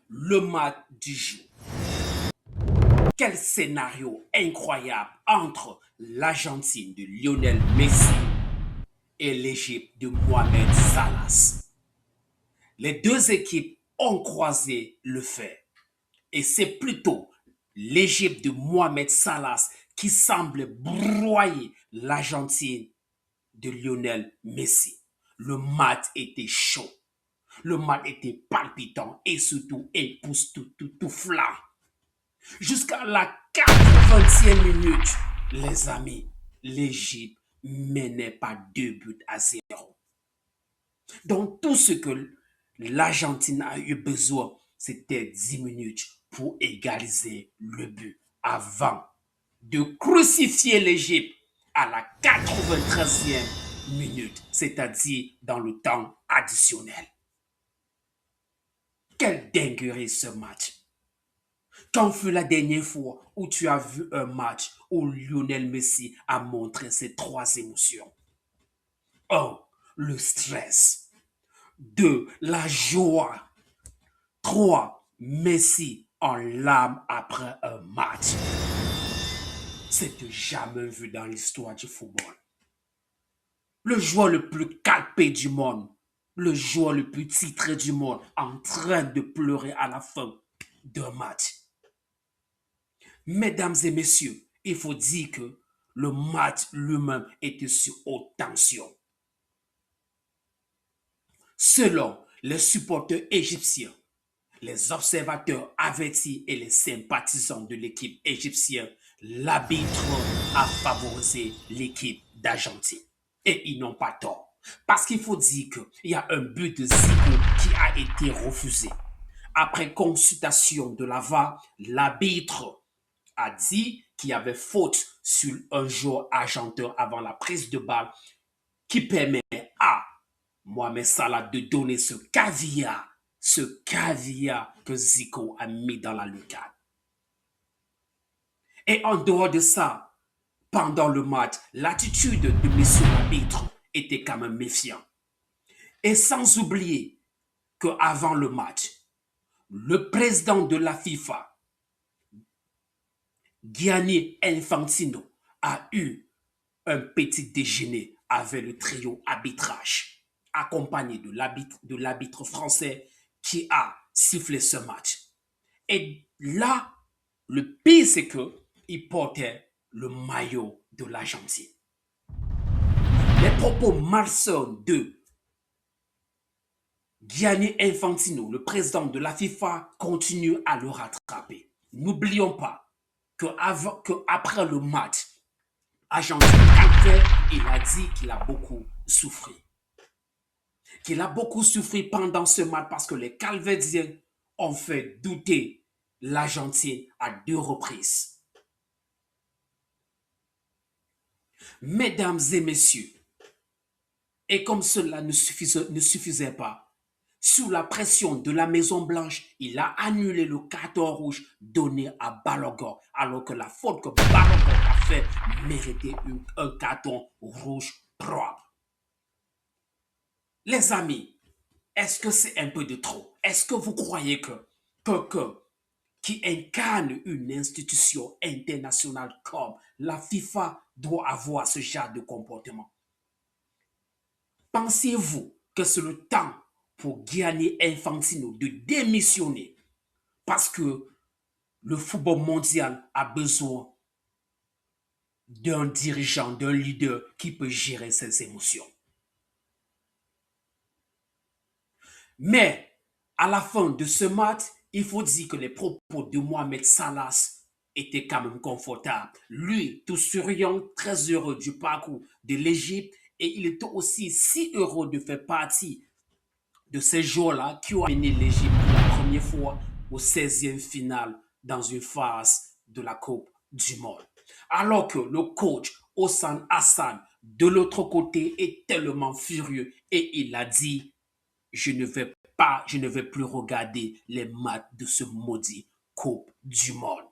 le match du jour. Quel scénario incroyable entre l'Argentine de Lionel Messi et l'Égypte de Mohamed Salah. Les deux équipes ont croisé le fer et c'est plutôt l'Égypte de Mohamed Salah qui semble broyer l'Argentine de Lionel Messi. Le match était chaud, le match était palpitant et surtout époustouflant. Jusqu'à la 80e minute, les amis, l'Égypte menait pas 2 buts à 0. Donc tout ce que l'Argentine a eu besoin, c'était 10 minutes pour égaliser le but avant de crucifier l'Égypte à la 93e minute, c'est-à-dire dans le temps additionnel. Quelle dinguerie ce match! Quand fut la dernière fois où tu as vu un match où Lionel Messi a montré ses 3 émotions? 1. Le stress. 2. La joie. 3. Messi en larmes après un match. C'est jamais vu dans l'histoire du football. Le joueur le plus calpé du monde, le joueur le plus titré du monde, en train de pleurer à la fin d'un match. Mesdames et messieurs, il faut dire que le match lui-même était sur haute tension. Selon les supporters égyptiens, les observateurs avertis et les sympathisants de l'équipe égyptienne, l'arbitre a favorisé l'équipe d'Argentine. Et ils n'ont pas tort. Parce qu'il faut dire qu'il y a un but de Zico qui a été refusé. Après consultation de la VAR, l'arbitre a dit qu'il y avait faute sur un joueur argentin avant la prise de balle qui permet à Mohamed Salah de donner ce caviar que Zico a mis dans la lucarne. Et en dehors de ça, pendant le match, l'attitude de monsieur l'arbitre était quand même méfiant. Et sans oublier qu'avant le match, le président de la FIFA, Gianni Infantino, a eu un petit déjeuner avec le trio arbitrage, accompagné de l'arbitre français qui a sifflé ce match. Et là, le pire, c'est qu'il portait le maillot de l'Argentine. Les propos malsains de Gianni Infantino, le président de la FIFA, continuent à le rattraper. N'oublions pas qu'après le match, Argentine il a dit qu'il a beaucoup souffert. Qu'il a beaucoup souffert pendant ce match parce que les Calvésiens ont fait douter l'Argentine à 2 reprises. Mesdames et messieurs, et comme cela ne suffisait pas, sous la pression de la Maison-Blanche, il a annulé le carton rouge donné à Balogun, alors que la faute que Balogun a fait méritait un carton rouge propre. Les amis, est-ce que c'est un peu de trop? Est-ce que vous croyez que quelqu'un qui incarne une institution internationale comme la FIFA doit avoir ce genre de comportement? Pensez-vous que c'est le temps pour Gianni Infantino de démissionner parce que le football mondial a besoin d'un dirigeant, d'un leader qui peut gérer ses émotions? Mais à la fin de ce match, il faut dire que les propos de Mohamed Salah étaient quand même confortables. Lui, tout souriant, très heureux du parcours de l'Égypte, et il était aussi si heureux de faire partie de ces joueurs-là qui ont amené l'Égypte pour la première fois au 16e finale dans une phase de la Coupe du Monde. Alors que le coach Hossein Hassan, de l'autre côté, est tellement furieux et il a dit: je ne vais plus regarder les matchs de ce maudit Coupe du Monde.